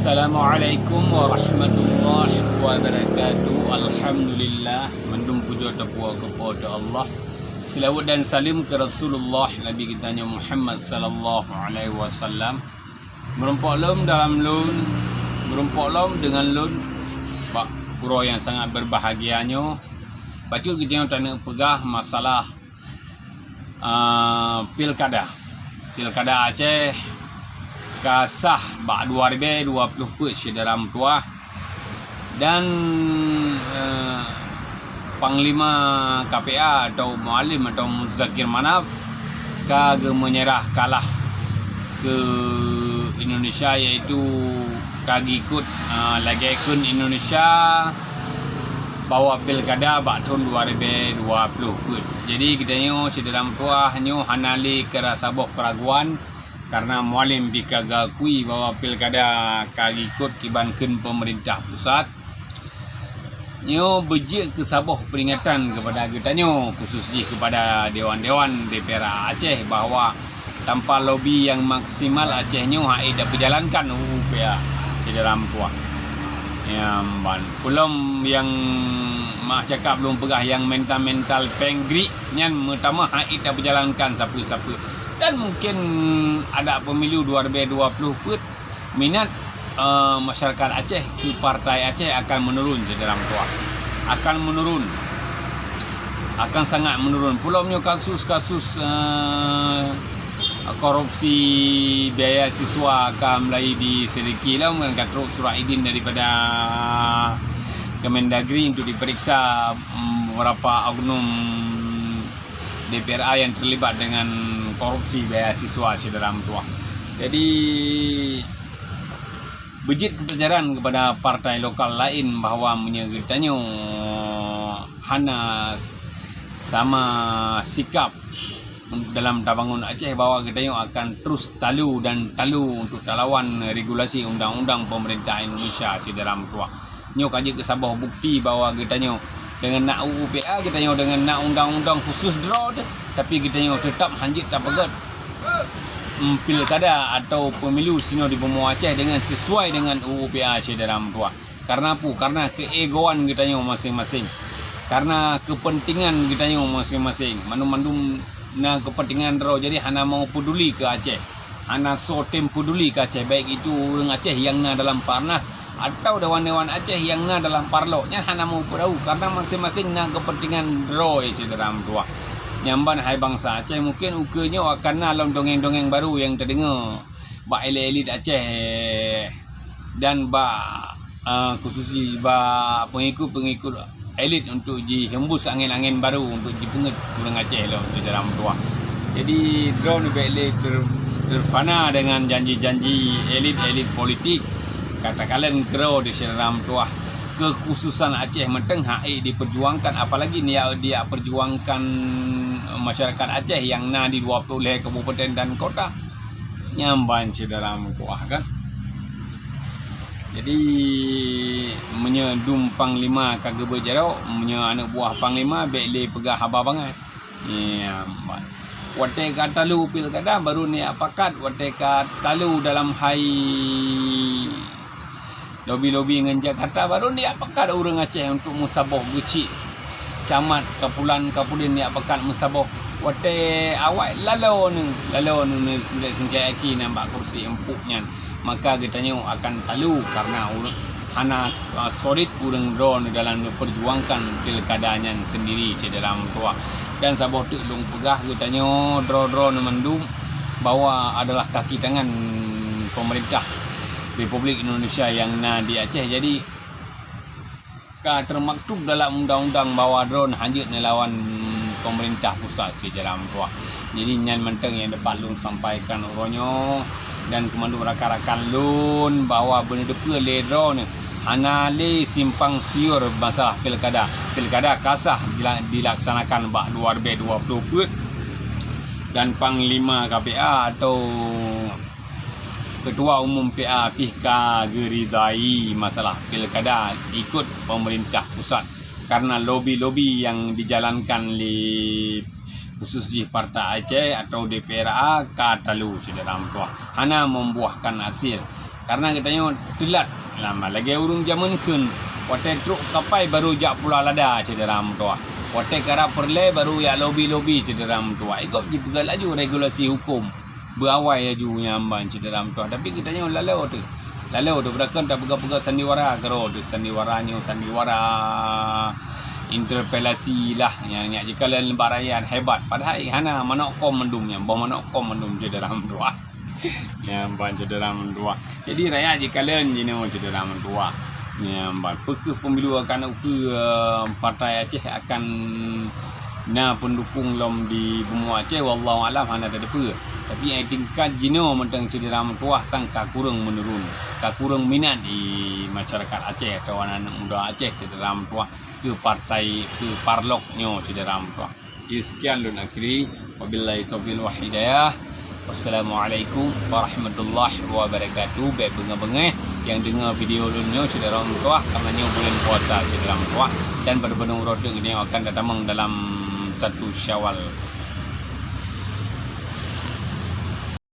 Assalamualaikum warahmatullahi wabarakatuh. Alhamdulillah, mendung puja tapua kepada Allah. Selawat dan salim ke Rasulullah Nabi kita Muhammad sallallahu alaihi wasallam. Merempok lom dalam lun, merempok lom dengan lun bak pura yang sangat berbahagianya. Bacul kita yang tak nak pegah masalah pilkada Aceh kasah bak 2020 dalam tuah dan Panglima KPA atau Mualim atau Muzakir Manaf kagak menyerah kalah ke Indonesia, iaitu kagak ikut lagi ikut Indonesia bawa pilkada bak tahun 2020. Jadi kita nyo dalam tuah nyo hanali kera saboh keraguan karena Mualim dikagakui bahwa pilkada kagikut kibankan pemerintah pusat. Nyo bejik ke saboh peringatan kepada kita nyo, khususnya kepada dewan-dewan DPR Aceh, bahwa tanpa lobi yang maksimal Aceh nyo hai dapat jalankan UUPA di dalam kuah. Ya, belum yang mak cakap belum pegah yang mental penggri nyan pertama hai dapat jalankan siapa-siapa. Dan mungkin ada pemilu 2020 pun minat masyarakat Aceh ke partai Aceh akan menurun di dalam tuah. Akan sangat menurun. Pulaunya kasus-kasus korupsi biaya siswa akan mulai diselidiki lah, dengan terus surat izin daripada Kemendagri untuk diperiksa beberapa oknum DPRA yang terlibat dengan korupsi biaya siswa di dalam tuah. Jadi bejit kepercayaan kepada partai lokal lain bahawa menyegertanya hana sama sikap dalam tabangun Aceh, bahawa kita akan terus talu untuk talawan regulasi undang-undang pemerintah Indonesia di dalam tuah. Nyo kaji ke sabah bukti bahawa kita dengan nak UUPA, kita dengan nak undang-undang khusus draw, tapi kita tetap hanjit tak pegat pilkada atau pemilu sino di Bumua Aceh dengan sesuai dengan UUPA di dalam tuah. Karena apa? Karena keegoan kita masing-masing, karena kepentingan kita masing-masing. Mandum na kepentingan draw, jadi hana mau peduli ke Aceh, hana sotem peduli ke Aceh, baik itu orang Aceh yang na dalam Parnas atau dewan-dewan Aceh yang na dalam parloknya, hana mau tahu karena masing-masing na kepentingan draw di dalam tuah. Nyamban hai bangsa Aceh mungkin ukenya akan nalom dongeng-dongeng baru yang terdengar bak elit Aceh dan bak khususnya bak pengikut elit untuk dihembus angin-angin baru untuk dipenget orang Aceh lah di dalam tuah. Jadi draw ni elit terfana dengan janji-janji elit politik. Katakanlah kero di dalam tuah kekhususan Aceh menteng hai diperjuangkan, apalagi dia perjuangkan masyarakat Aceh yang na di 20 kabupaten dan kota nyamban di dalam tuah kan. Jadi menyedum Panglima kagak berjarau, anak buah Panglima bele pegah haba banget. Nyamban wate katalu pilkada baru ni apakat wate katalu dalam hai lobi-lobi dengan Jakarta baru ni apakah orang Aceh untuk musabah guci camat kapulan ni apakah musabah wate awak lalau ni senjai aki nampak kursi empuknya, maka kitanya akan talu karena hana solid urang drone dalam perjuangkan pilkadanya sendiri di dalam tuah. Dan sabah tu long pegah kitanya drone mendum bahawa adalah kaki tangan pemerintah Republik Indonesia yang na di Aceh. Jadi termaktub dalam undang-undang bahawa drone hanjit melawan pemerintah pusat di dalam tuah. Jadi nyan menteng yang dapat lun sampaikan uronyo dan kemandu rakan-rakan lun bahawa benda depa le drone hana le simpang siur masalah pilkada kasah dilaksanakan bak 2020 dan Panglima KPA atau Ketua Umum PA pihak geridai masalah pilkada ikut pemerintah pusat karena lobi-lobi yang dijalankan oleh khusus di Partai Aceh atau DPRA katalu dalam tuah hana membuahkan hasil. Karena katanya telat lama lagi urung zaman kun. Wate truk kapai baru jak pula lada cederam tua. Wate karap perle baru ya lobi cederam tua. Ikut je pegal laju regulasi hukum. Berawai aju nyamban cederam tua. Tapi katanya lalau tu. Lalau tu berakan tak pegang-pegang sandiwara karo tu. Sandiwara interpelasi lah yang jika lembar rakyat hebat. Padahal hana manokom mendumnya. Bawa manokom mendum cederam tua. Nyamban cederam tua. Jadi rakyat jika jino cederam tua. Nyamban peke pemilu akan partai Aceh akan pendukung lom di Bumua Aceh wallahu alam hana ada depa. Tapi yang tingkat jino mentang cederam tua sang kurang menurun. Kurang minat di masyarakat Aceh atau anak muda Aceh cederam tua ke partai ke parloknya cederam tua. Jadi sekian lun akhiri wabillahi taufiq wal hidayah. Wassalamualaikum warahmatullahi wabarakatuh. Baik benga-benga yang dengar video lunyo cederam tua karenanya bulan puasa cederam tua dan pada benung roda ini akan datang dalam 1 Syawal.